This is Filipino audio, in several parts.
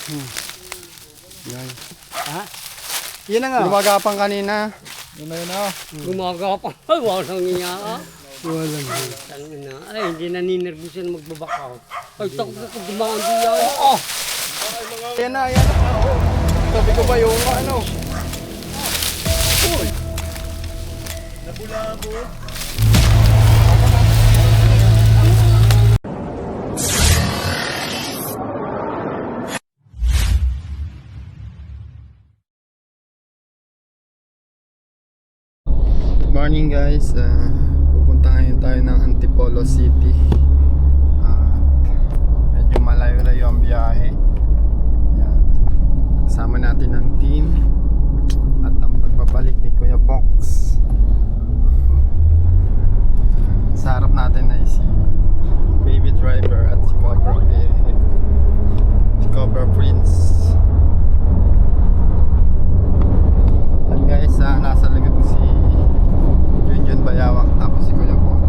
Yan. Ha? Yan na nga. Lumagapang kanina. Yun na yun ako. Gumagapang. Ay, walang niya. Walang. Tangina. Ay, hindi naninervous yan magbabakaw. Ay, takot ako dumaan diya. Oh! Yan na, yan na. Sabi ko ba yung ano? Uy! Nabulabo. Good morning guys. Pupunta ngayon tayo ng Antipolo City. Medyo malayo-layo ang biyahe. Yan. Kasama natin ang team at ang pagbabalik ni Kuya Box. Sa harap natin ay si Baby Driver at si Cobra Prince. At guys, nasa likod ko si Junjun Bayawak tapos si Kuya Box.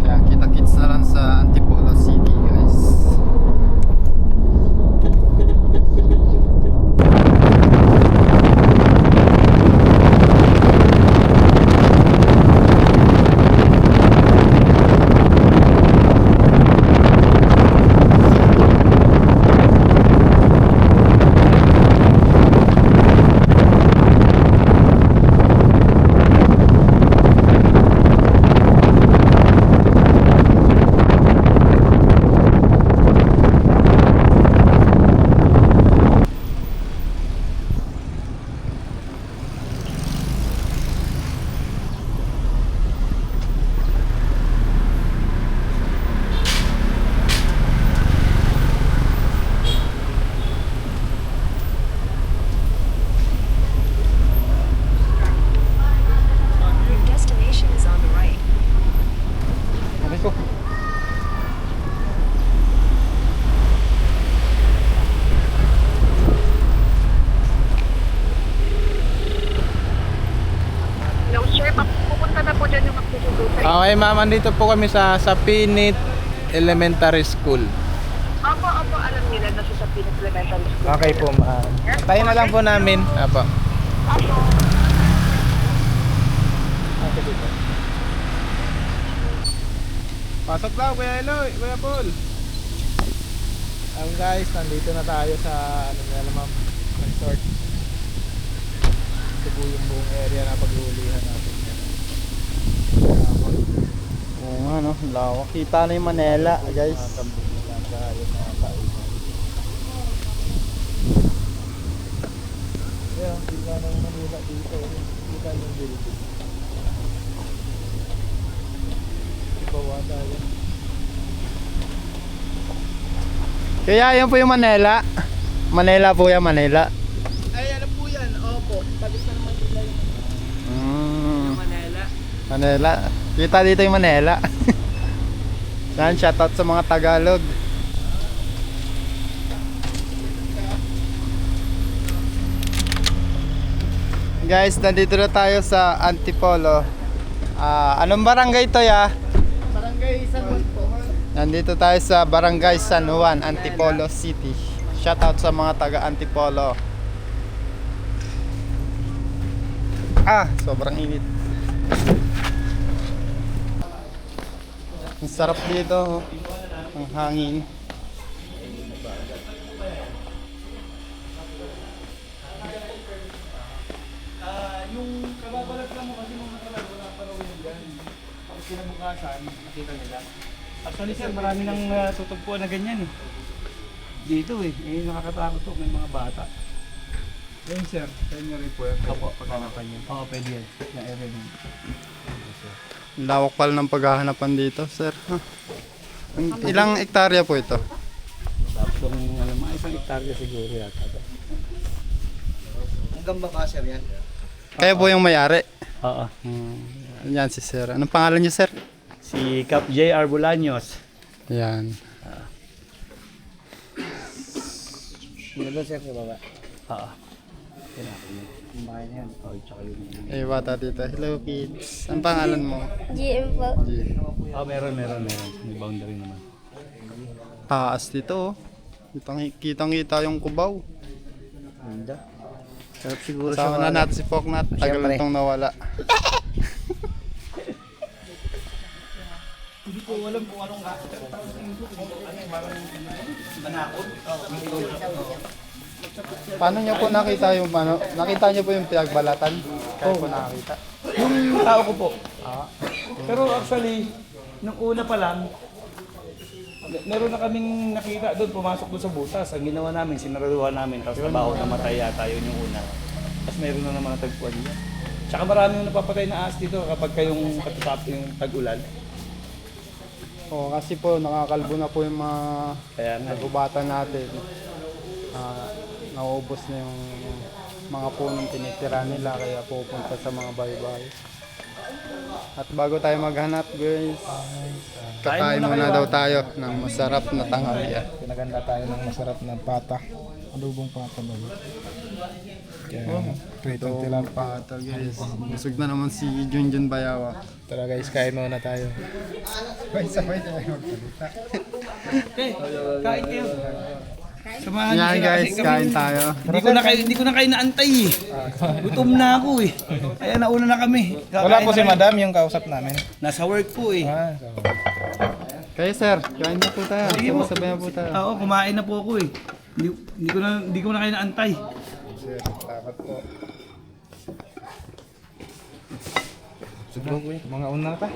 Kaya kita-kits na lang sa Antipolo City guys. Your destination is on the right. Okay ko. No, sir. Pupunta na po dyan yung magsusundo. Okay ma'am, andito po kami sa Sapinit Elementary School. Opo, alam nila na sa Pinas Elementary School. Okay po ma'am. Tayo na lang po namin. Apo. Pasok lang, Kuya Eloy, Kuya Paul. Guys, nandito na tayo sa ano nila ma'am, resort. Ito po yung buong area na pag-uulihan natin. Oo nga no, lawak. Kita na yung Manila guys. Ayan, bigla na yung Manila dito. Kita yung building. Ibawa tayo. Kaya yan po yung Manila. Manila po yan, Manila. Ay, ano po yan? Opo, tabis na naman nila yung Manila. Manila. Kita dito yung Manila. Yan, shoutout sa mga Tagalog. Guys, nandito na tayo sa Antipolo. Anong barangay to ya? Barangay San Juan po. Nandito tayo sa Barangay San Juan, Antipolo City. Shoutout sa mga taga Antipolo. Sobrang init. Ang sarap dito, ang hangin. Yung kababalag lang mo kasi nung nakalala, wala pa raw yun dyan. Tapos kinabukasan, nakita nila. Actually sir, marami nang tutugpuan na ganyan eh. Dito eh, nakakatakot to, may mga bata. Yan sir, kanya rin po yan. Opo, paghanapan niyo. Oo, pwede yan. Na area din. Lawak pala ng paghahanapan dito sir. Ilang hektarya po ito? Tapos kung ano, mga isang hektarya siguro yata. Hanggang baba sir yan? Kaya po yung may-ari. Oo. Yan si sir. Anong pangalan niyo sir? Si Cap J.R. Bolaños. Yan. Doon sir sa baba. Oo. Yung bahay na yan. Oo, tsaka yung... Bata dito. Hello kids. Ang pangalan mo? GM po. G. Meron. May boundary naman. Taas dito oh. Kitang-kita yung Cubao. Ganda. Sarap siguro Kasama na natin si Poknat. Tagal na itong nawala. Hindi ko alam kung anong Paano niyo po nakita yung ano? Nakita niyo po yung pinagbalatan? Kaya po nakakita. yung tao ko po. Pero actually, nung una pa lang, meron na kaming nakita doon, pumasok doon sa butas. Ang ginawa namin, sinaraduhan namin, tapos nabaho namatay yata yun yung una. Tapos meron na naman natagpuan niya. Tsaka maraming napapatay na ahas dito kapag kayong katusap yung tag-ulan. Oo, kasi po nakakalbo na po yung mga Kaya nga. nagubatan natin. Nauubos na yung mga punong tinitira nila kaya pupunta sa mga bahay-bahay. At bago tayo maghanap guys, kakain muna daw tayo ng masarap na tanghalian. Pinaganda tayo ng masarap na pata. Adobong pata ba? Kaya, pritong tilapia. Pata guys, busog na naman si Junjun Bayawa. Tara guys, kain muna tayo. Sabay tayo. Okay, kain kayo. Samahan niyo Yan sila guys, kasi kami- kain tayo. Hindi ko na kayo naantay eh. Gutom na ako eh. Kaya nauna na kami. Wala Kakain po si na kayo. madam yung kausap namin. Nasa work po eh. Kayo sir, kain na po tayo. Sige po. Sabay na po tayo. Oo, kumain na po ako eh. Hindi ko na kayo naantay. Salamat po. Siguro mga una pa.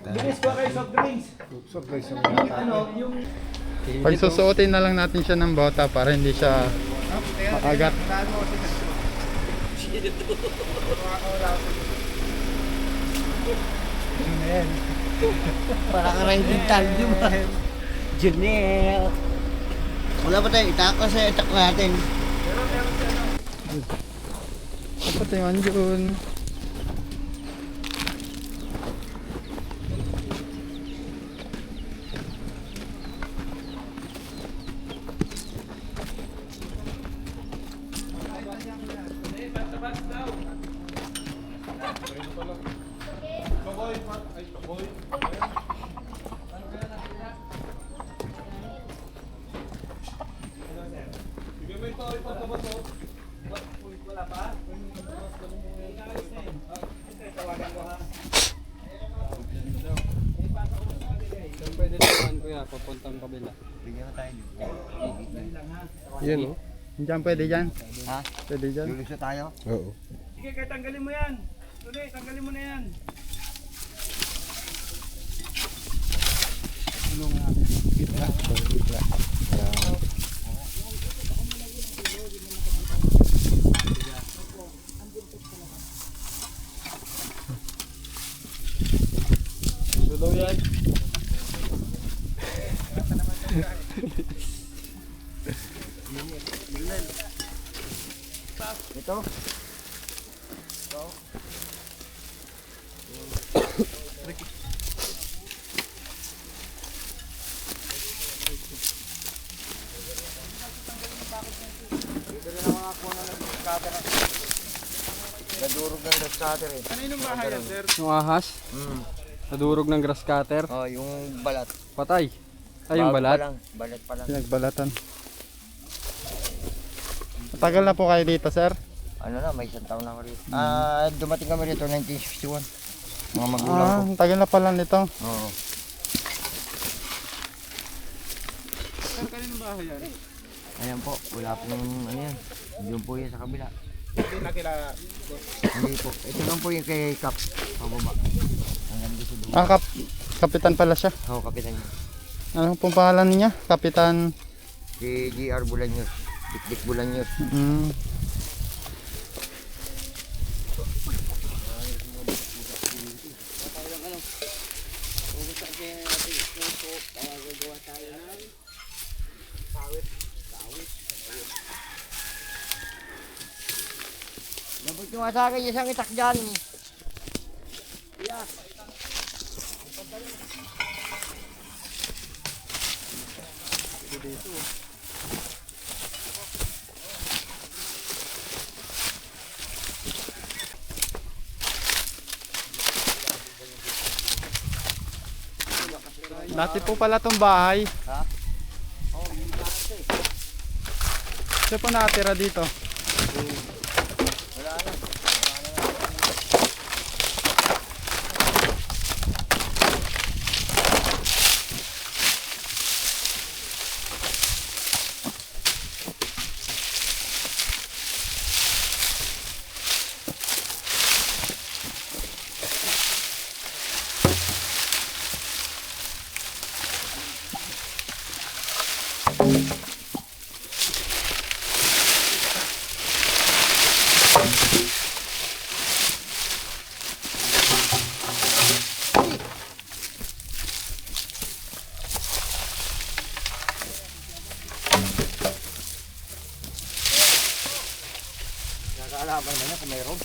Bilis ko kayo soft drinks. Yung ano, yung Pagsusuotin na lang natin siya ng bota para hindi siya makagat. Para ka rin dintal, di ba? Janelle. Wala ba tayo? Itako sa itak natin. Dapat yung andyan. Pwede naman kuya, papuntang kabila. Yan o. Diyan pwede dyan? Ha? Pwede dyan? Lulusot tayo? Oo. sige, kaya tanggalin mo yan. Tuloy, tanggalin mo na yan. Gitna. Gitna. Daw yan. Ito. Nadurog ng grass cutter eh. Kaninong bahay yan, sir? Yung ahas? Nadurog ng grass cutter? Oh, yung balat. Patay. Ay, yung Bago balat? pa lang, balat pa lang. Pinagbalatan. Matagal na po kayo dito sir? Ano na, may isang taon na ako rito. Dumating kami rito 1961. Mga magulang ko. Ang tagal na pala nito. Oo. Sir, kaninong bahay yan? Ayan po, wala pong ano yan. Doon po yan sa kabila. Hindi na kila. Hindi po. Ito lang po yung kay Kap. Pababa. Hanggang dito doon. Kapitan pala siya. Oo, kapitan niya. Ano pong pangalan niya? Kapitan... Si GR Bulanyos. Dikdik Bulanyos. Mm. Dapat yung sa akin isang itak dyan. Dati po pala tong bahay. Ha? Oo, yung dati. Siya po nakatira dito. Wala na. Nakakaalaman mo na kung mayroon.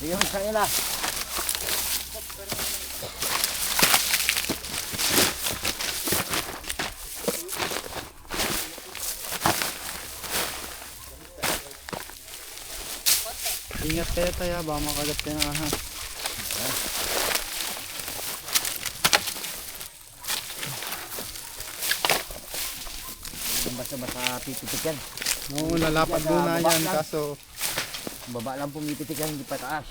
Sige, sa kanila. Ingat kayo tayo, baka makagat kayo ng ahas. Basta-basta pipitik yan. Oo, lalapad muna yan kaso Baba lang pumipitik yan, hindi pataas.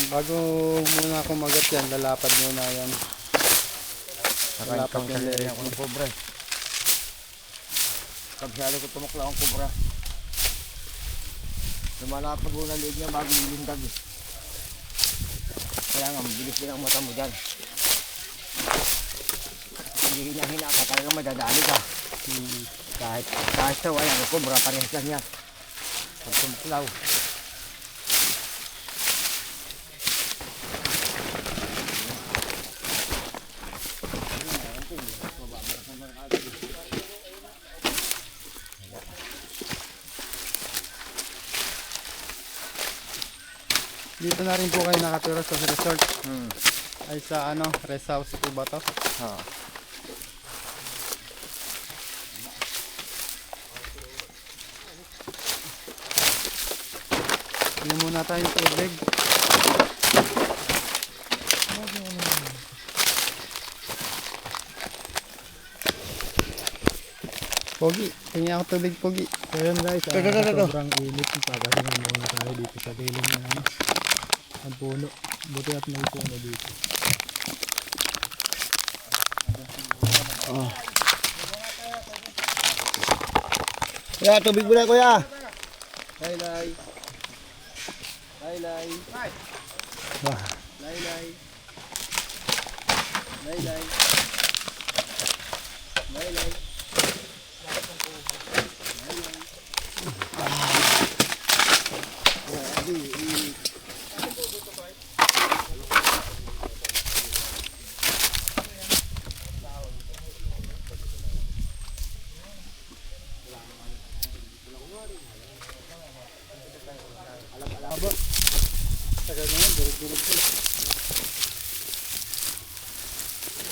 bago muna kumagat yan, lalapad muna yan. Nakakitang saliri ako ng kobra. Kabsado ko tumakla ang kobra. Lumalapag ko na liig niya bago ilindag. Kaya nga, mabilis din ang mata mo dyan. Hindi hina-hina ka, talaga madadali ka. Kahit sa wala, ang kobra, parehas lang yan. Pag tumaklaw. Dito na rin po kayo nakatira sa resort. Hmm. Ay sa ano, rest house po ba to? Ha. Hindi muna tayong tubig. Pogi, tingin ako tubig, Pogi. So yun guys, sobrang init. Pagahinga muna tayo dito sa gilid ng ano, ang puno. Buti at may puno dito. Kuya, tubig muna kuya. Laylay. Laylay. Bah. Laylay. Laylay. Laylay.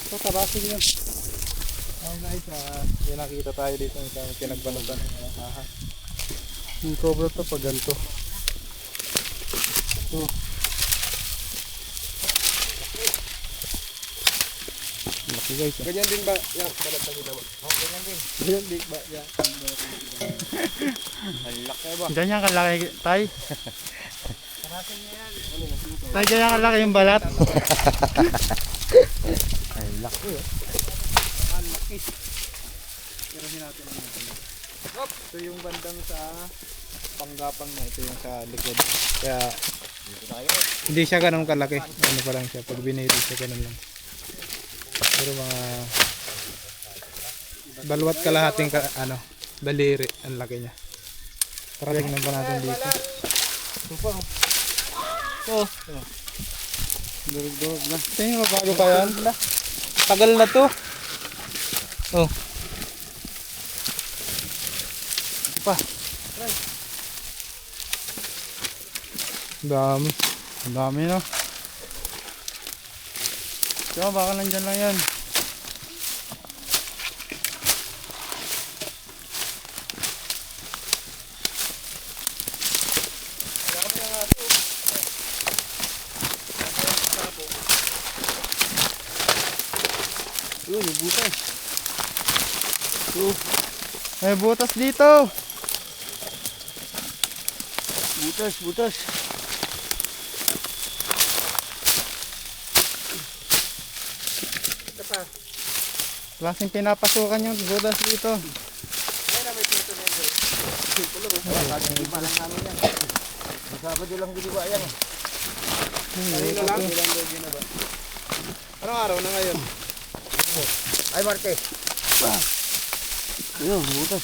Ito, tabasin nyo. Oh guys, may nakita tayo dito sa pinagbalutan. Yung cobra to pag ganito. Laki guys. Ganyan din ba? Yan, balat na kita mo. Ganyan din. Ganyan din ba? Yan. Laki ba? Ganyan kalaki, tay. Tay, ganyan kalaki yung balat. Ay, laki eh. Ito yung bandang sa panggapang na. Ito yung sa likod. Kaya hindi siya ganun kalaki. Ano pa lang siya. Pag binili siya ganun lang. Pero mga balwat kalahating daliri ang laki niya. Tara tingnan pa natin dito. Durug-durug na. Tingin mo bago pa yan? Tagal na to. Oh. Ito pa. Dami. Ang dami no. Diba baka nandyan lang yan. Yun, yung butas. May butas dito. Butas, butas. Klaseng pinapasukan yung butas dito. Sabado lang giniwa yan. Kanina lang. Anong araw na ngayon? Ay, Marte. Ayun, butas.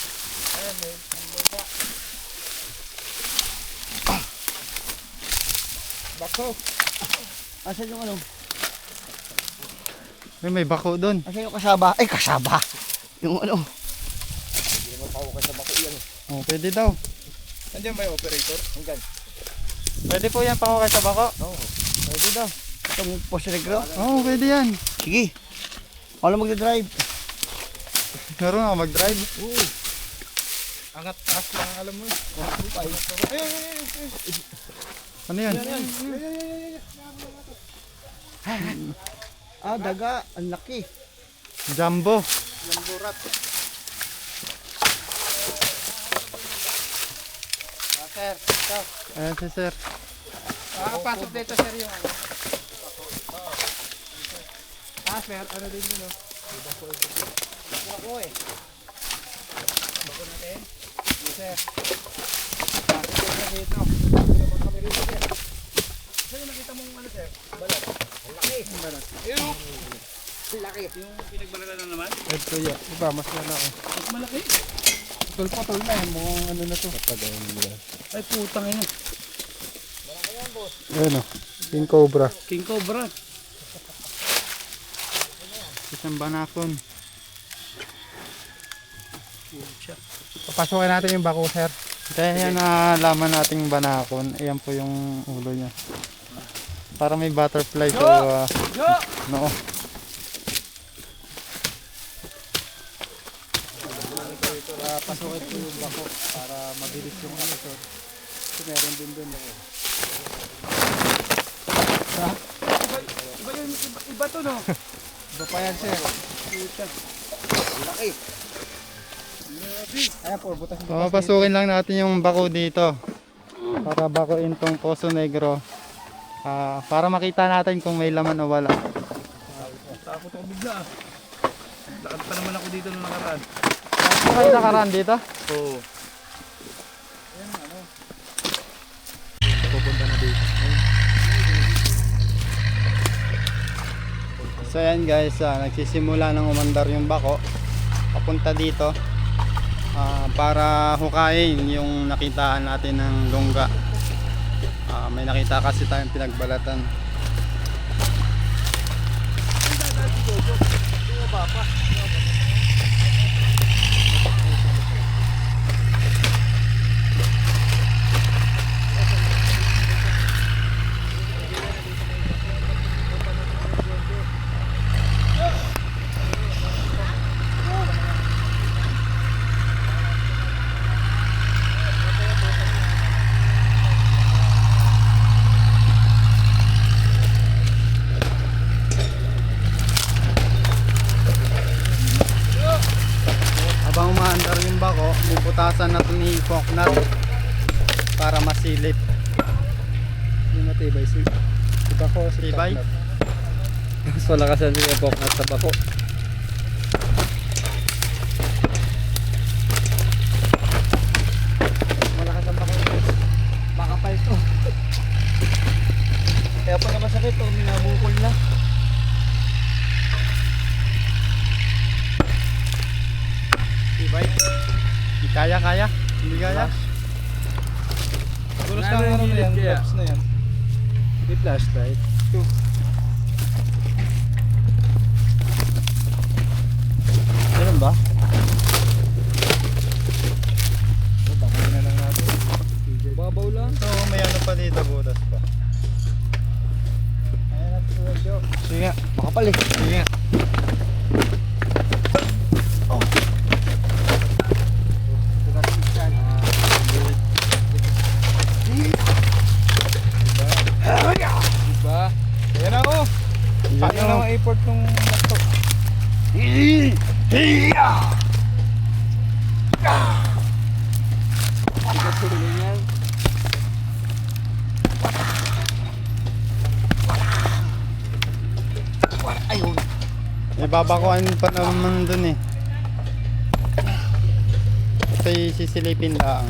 Bako. Asan yung ano? May bako doon. Asan yung kasaba? Ay, kasaba! Yung ano? Oh, pwede daw. Nandiyan ba yung operator? Hanggang. Pwede po yan pakukay sa bako. Pwede daw. Itong post negro. Oo, pwede yan. Sige. Ako lang magdadrive. Meron ako mag-drive. Angat taas lang alam mo. Ano yan? Ah, daga. Ang laki. Jumbo. Lamburat. Sir, ito. Ayan si sir. Nakakapasok dito sir yung ano. Sir, ano din yun oh. Bako eh. Bako natin. Sir. Pasok sir dito. Pasok kami rito sir. Sir, nakita mong ano sir? Balat. Ang laki. Balat. Ayun. Laki. Yung pinagbalatan na naman? Ito yan. Iba, mas malaki. Mas malaki. Putol na yan. Mukhang ano na to. Ay, putang ina. Ayan o. King Cobra. King Cobra. Isang banakon. Papasukin natin yung bako sir. Kaya yan nalaman nating banakon. Ayan po yung ulo niya. Para may butterfly sa noo. Pasukin ko yung bako para mabilis yung ano sir. Kasi meron din dun. Iba to no? Iba pa yan sir. Laki. Ayan po, butas mo. Papasukin lang natin yung bako dito. Para bakuin tong Poso Negro. Para makita natin kung may laman o wala. Takot ako bigla. Lakad pa naman ako dito nung nakaraan. Kayo nakaraan dito? Oo. So yan guys, nagsisimula ng umandar yung bako papunta dito para hukayin yung nakitaan natin ng lungga. May nakita kasi tayong pinagbalatan. Habang umaandar yung bako, bubutasan natin ni Poknat para masilip. Yung matibay si bako si Tibay. So lakasan siya po at sa bako. Malakas ang bako. Baka pa ito. Kaya pala masakit to, minabukol na. Tibay. Hindi kaya? Hindi kaya? Gulos lang ano na yan, gloves na yan. May flashlight. May babakuan pa naman dun eh. Kasi sisilipin lang.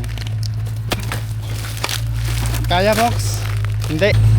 Kaya, Mox? Hindi.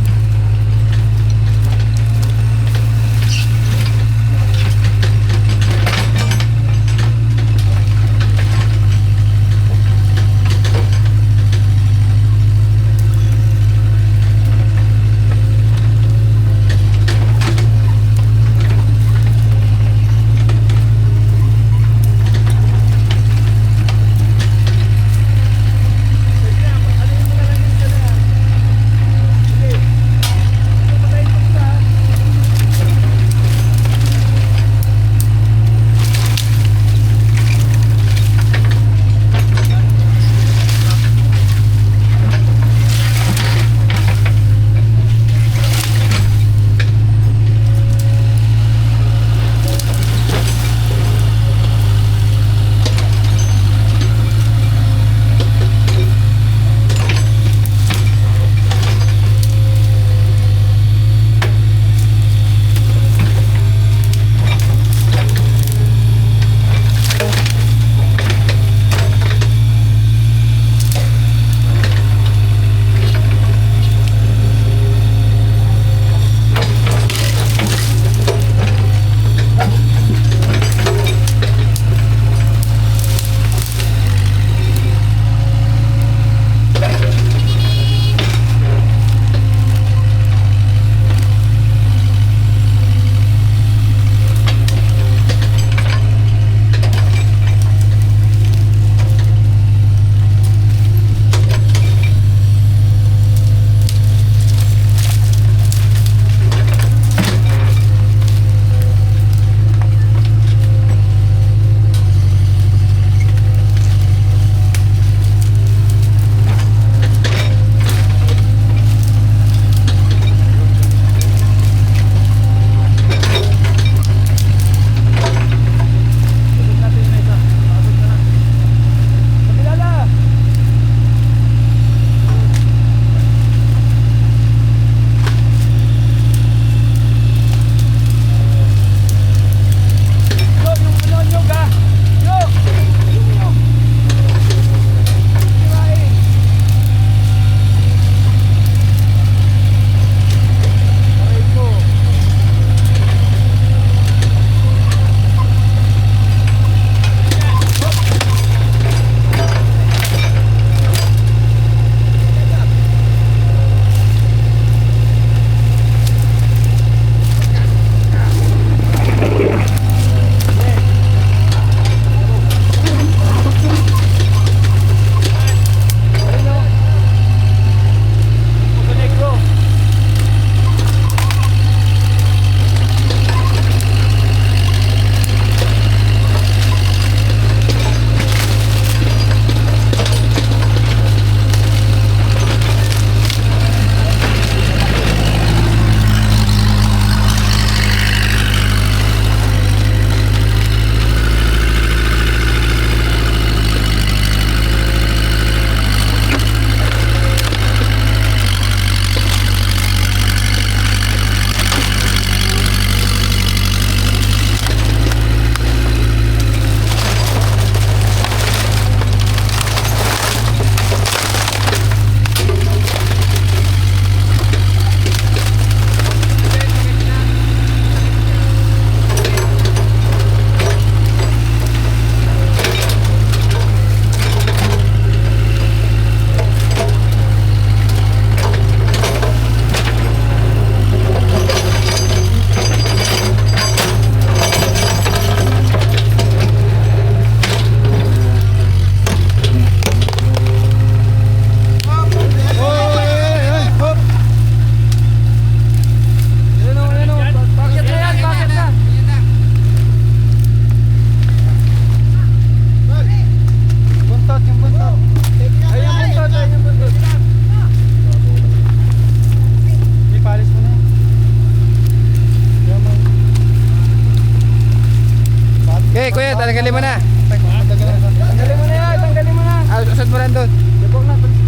Sige, kuya, tanggalin mo na. Tanggalin mo na yan, tanggalin mo na. Usad mo lang doon.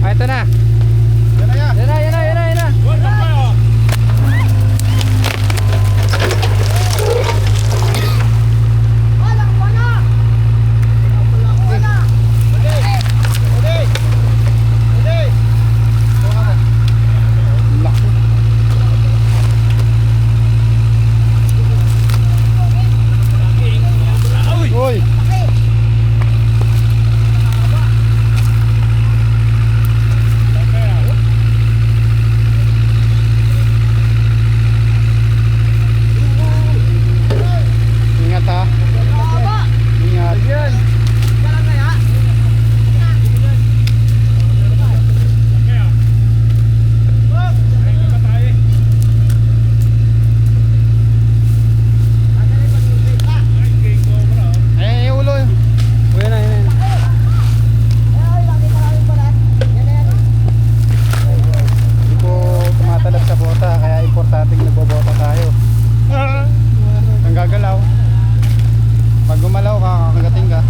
Ito na. Yan na. Uy! Ingat ha. Ingat. Eh, ulo. Kuya na, yan. Hindi po tumatalab sa bota, kaya importanteng nagbobota tayo. Ang gagalaw. Pag gumalaw ka, kakagating ka.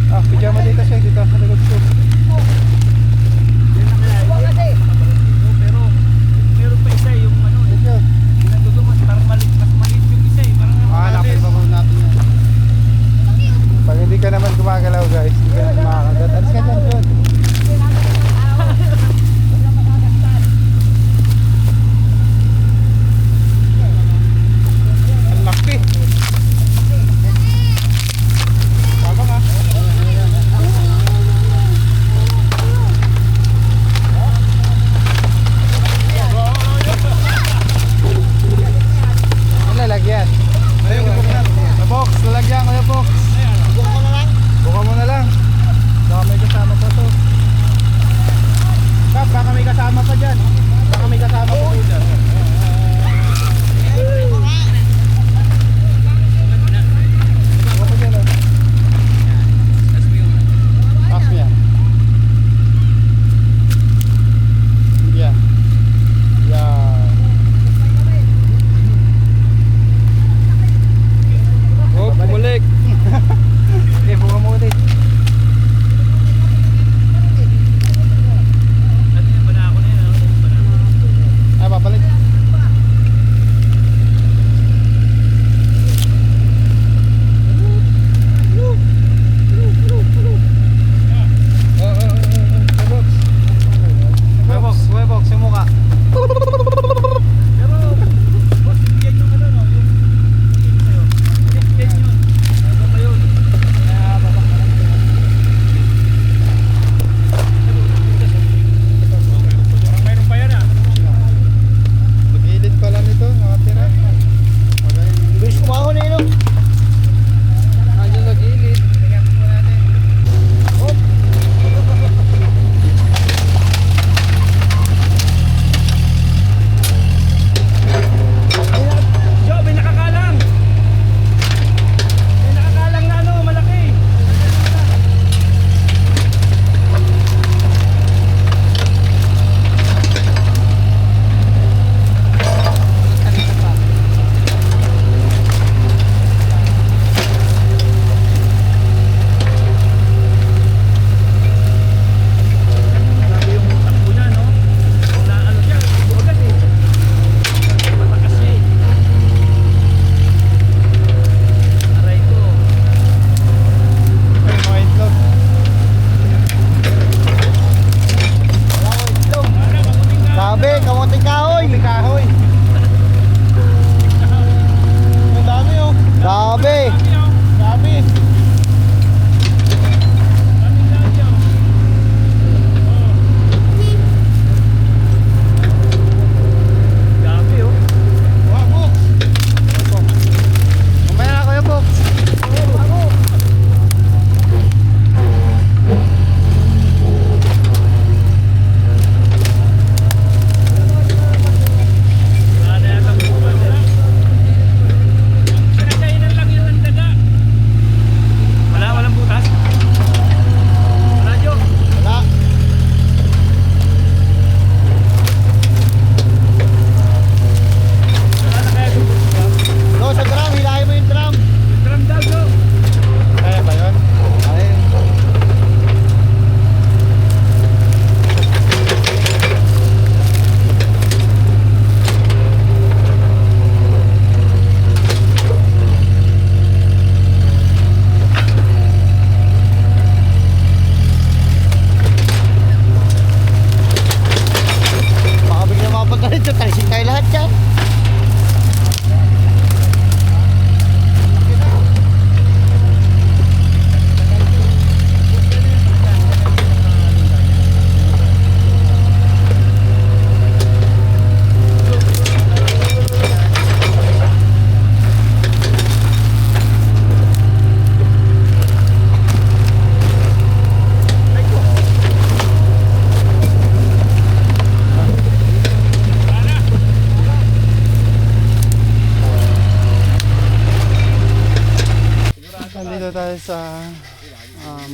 Ah, pijama dito siya, dito sa likod ko. Pero meron pa isa yung ano, nadudumas, parang mas maliit yung isa eh. Parang Hanapin pa po natin yan. Pag hindi ka naman gumagalaw guys, hindi ka naman makakagat. Alis ka dyan, John. Ang laki. Tama nga. Ang lalagyan. Sa box, lalagyan ko yung box. Buka mo na lang. Baka may kasama pa.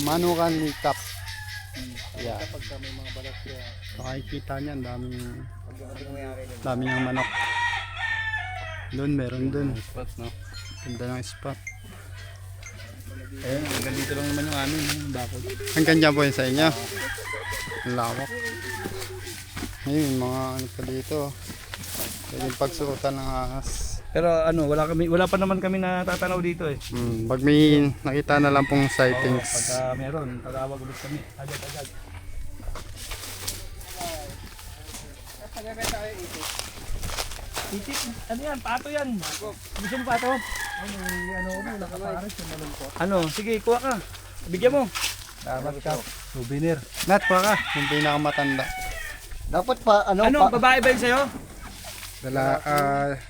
manukan ni Cap. Yeah. Pagka may mga balat siya. Makikita niyan, dami niyang manok. Doon, meron doon. Spot, no? Ganda ng spot. Ayun, hanggang dito lang naman yung amin, yung bakod. Hanggang dyan po yun sa inyo. Ang lawak. Ayun, mga ano pa dito. Pwedeng pagsuotan ng ahas. Pero ano, wala pa naman kami natatanaw dito eh. Pag may nakita na lang pong sightings. Pagka meron, tatawag ulit kami. Agad-agad. Itik, ano yan? Pato yan. Gusto mo pato? Ano, sige, kuha ka. Bigyan mo. Dapat ka. Souvenir. Nat, pa ka. Yung pinakamatanda. Dapat pa, Ano, babae ba yun sa'yo? Lalaki?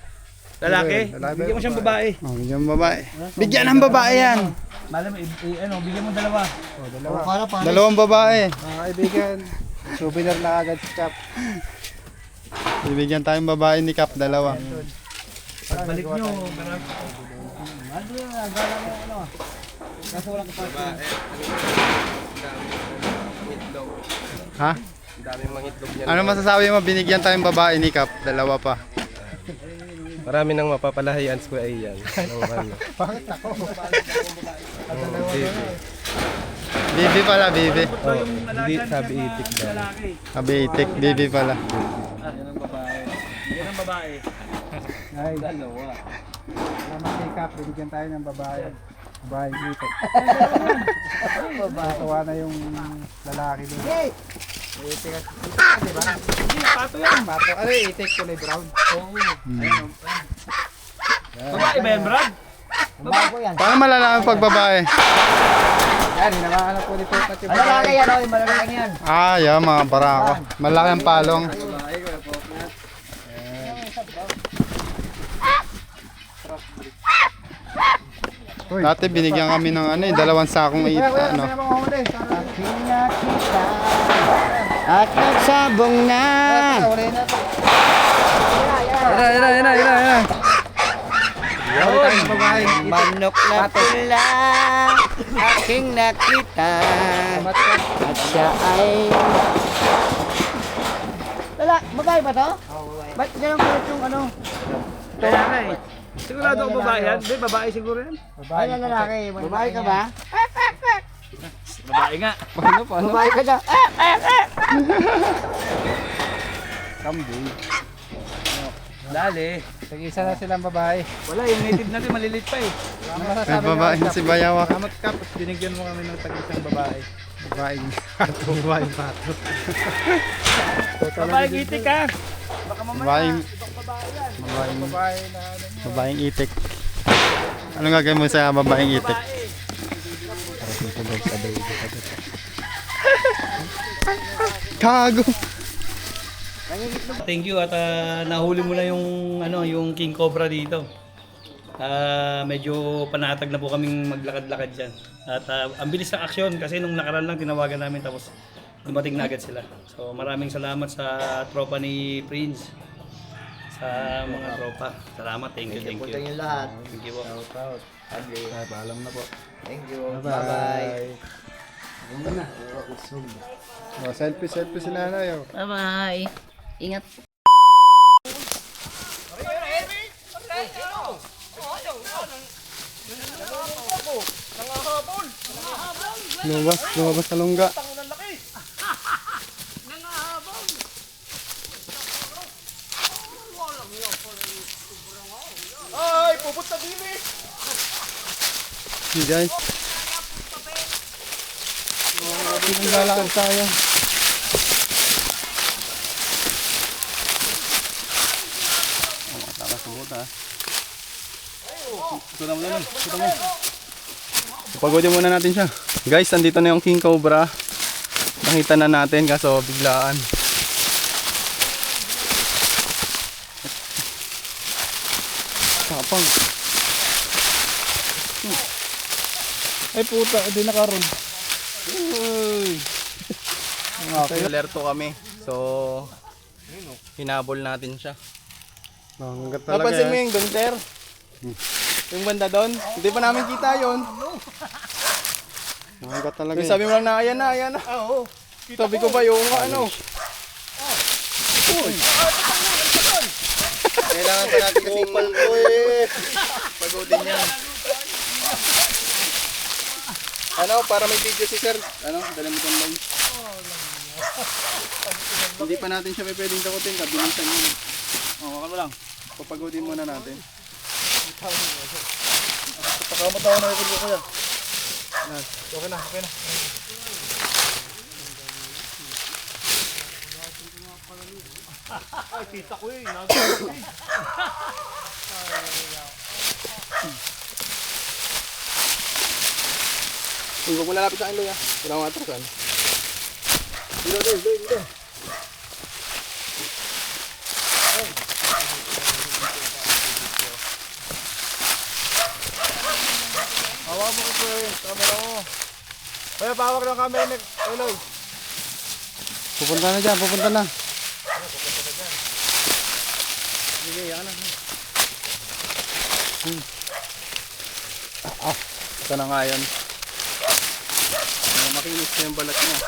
Lalaki. Bigyan mo siyang babae. Oh, bigyan mo babae. Bigyan ng babae yan. Malam, ano, bigyan mo dalawa. dalawa. Para pa. Dalawang babae. Mga kaibigan, souvenir na agad si Cap. Bibigyan tayong babae ni Cap, dalawa. Pagbalik nyo, parang... Ha? Ano masasabi mo, binigyan tayong babae ni Cap, dalawa pa. Marami nang mapapalahian sa kuya Ian. Bakit ako? Bibi pala, bibi. Hindi sabi itik daw. Lalaki. Abitik, bibi pala. Yan ang babae. Yan ang babae. Ay, dalawa. Salamat kay Cap, binigyan tayo ng babae. Babae itik. Tawa na yung lalaki doon. Itik. Hindi, pato yan. Bato, ano yung itik kulay brown? Babae ba yan, Brad? Babae ko yan. Paano malalaman pag babae? Yan, hinawakan ko dito at yung Malalaki yan, oh, malalaki yan. Ah, yan, mga barako. Malaki ang palong. Dati binigyan kami ng ano, dalawang sakong ano. Aking nakita at nagsabong na. Manok na pula aking nakita at siya ay... Lala, babae ba to? Ba't ganun kulit yung ano? Kaya nga eh. Sigurado ko babae yan? Hindi, babae siguro yan. Ay, lalaki. Babae ka ba? Babae nga. Babae ka dyan. Dali. Tag-isa na silang babae. Wala, yung native natin malilit pa eh. May babae si Bayawak. Salamat Cap, at binigyan mo kami ng tag-isang babae. Babaeng Babae pato. Babae itik ka. Baka mamaya, babaeng ibang babae yan. Babae na ano. babaeng itik. Ano gagawin mo sa babaeng itik? Kago. Thank you at nahuli mo na yung ano, yung king cobra dito. Medyo panatag na po kaming maglakad-lakad diyan. At ang bilis ng aksyon kasi nung nakaraan lang tinawagan namin tapos dumating na agad sila. So maraming salamat sa tropa ni Prince. Sa mga tropa. Salamat, thank you. Thank you lahat. Thank you po. Paalam na po. Thank you. Bye-bye. Oh, selfie si nanay. Oh. Bye-bye. Ingat. Lumabas sa lungga. Ay, pupunta dili. Hey guys. Naglalakad tayo. Pagodin muna natin siya. Guys, andito na yung king cobra. Nakita na natin kaso biglaan. Tapang. Ay puta, hindi nakaroon. Alerto kami. So, hinabol natin siya. Hanggat talaga. Napansin mo yung doon, sir? Yung banda doon? Hindi pa namin kita yon. Nangagat talaga Yung eh. sabi mo lang na, ayan na, ayan na. Oo. Sabi ko ba yung ano? Kailangan pa natin kasing Pagodin yan. Ano, para may video si sir. Ano, dala mo itong live. Hindi pa natin siya pwedeng dakutin, kabilisan yun. Oo, ano lang. Papagodin muna natin. Pagkamatawa na ipin ko kuya. Okay na, okay na. Ay, kita ko eh. Huwag mo nalapit sa akin, Loy, ah. Wala akong atrasan. Dito. Hawak mo ko eh. Camera mo. Kaya pawak ng camera ni Eloy. Pupunta na dyan, pupunta na. Sige, yan na. Ito na nga yan. Makinis na yung balat niya.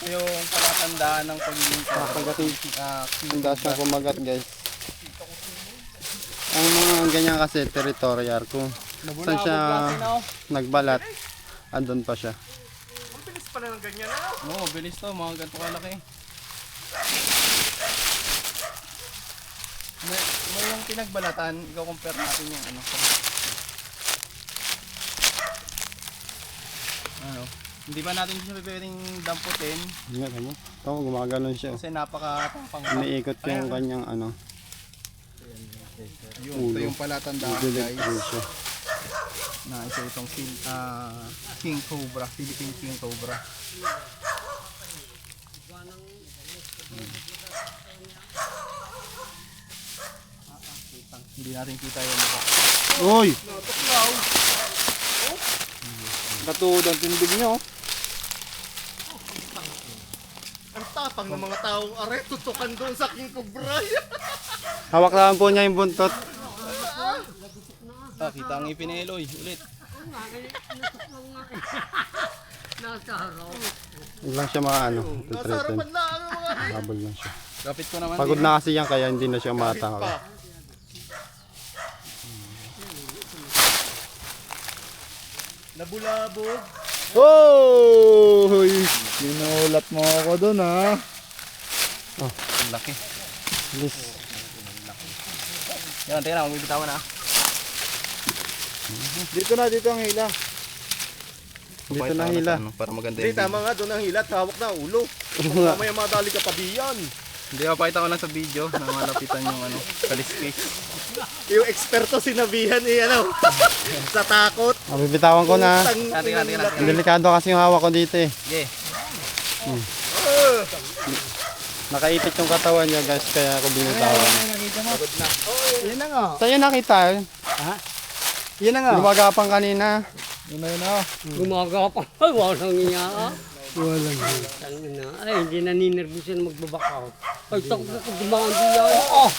Yung palatandaan ng pagiging Pagdating, ang daas na kumagat guys. Ang mga ganyan kasi territorial kung saan siya nagbalat, andun pa siya. Bilis pala ng ganyan na. Oo, bilis to, mga ganito kalaki. May yung pinagbalatan, ikaw compare natin yung ano. Ano, hindi ba natin siya pwedeng damputin Tingnan mo. Ito, gumagano'n siya. kasi napaka-tampang. Iniikot yung kanyang ano. Ito yung palatandaan Dilig guys. siya. Na isa itong King Cobra, Philippine King Cobra. Hindi natin kita yung mukha. Uy! Katuod ang tindig niyo. Ang tapang ng mga taong are, tutukan doon sa King Cobra. Hawak lang po niya yung buntot. Ah, kita ang ipin ni Eloy ulit. Nasa harap. Huwag lang siya ano, Nasa titreten. harapan lang ang mga are. Habol lang siya. Kapit ko naman. Pagod na kasi yan kaya hindi na siya matangkal. Nabulabog. Oh! Sinulat mo ako dun ha. Ang laki. Bilis. Yan, tingnan, huwag bibitawan na. Dito ang hila. Dito na hila. Ano, para maganda Hindi, yung video. tama nga doon ang hilat. Hawak na ulo. Mamaya madali ka pa diyan. Hindi, mapakita ko lang sa video na malapitan yung ano, kaliskis. Yung eksperto sinabihan eh, ano, sa takot. Mabibitawan ko na. Tingnan. Delikado kasi yung hawak ko dito eh. Yeah. Nakaipit yung katawan niya guys kaya ako binitawan. Yan na nga. Sa'yo nakita yun? Yan na nga. Gumagapang kanina. Yun na yun ha. Gumagapang. Ay, walang iya. Walang Tangina. Ay, hindi naninervous yan magbabakaw. Ay, takot na dumaan diya. Oh!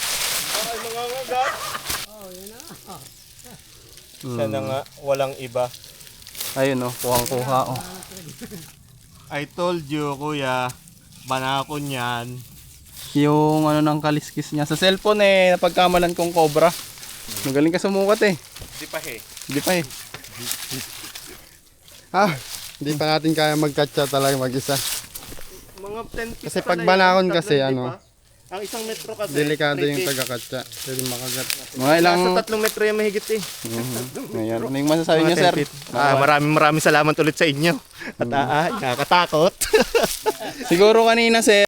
Siya na nga, walang iba. Ayun oh, kuhang-kuha oh. I told you, kuya, banakon yan. Yung ano ng kaliskis niya. Sa cellphone eh, napagkamalan kong cobra. Magaling ka sumukat eh. Di pa he. Hindi pa eh. Hindi pa natin kaya magkatsa talaga mag-isa. Mga 10 feet Kasi pala pag yan, banakon tatlo, kasi, di ba? ano, Ang isang metro kasi. Delikado 3 yung feet. taga-katsa. Pwede makagat. Mga ilang... Nasa 3 metro yung mahigit eh. Ngayon, ano yung masasabi niyo sir? Maraming salamat ulit sa inyo. At nakakatakot. Siguro kanina sir,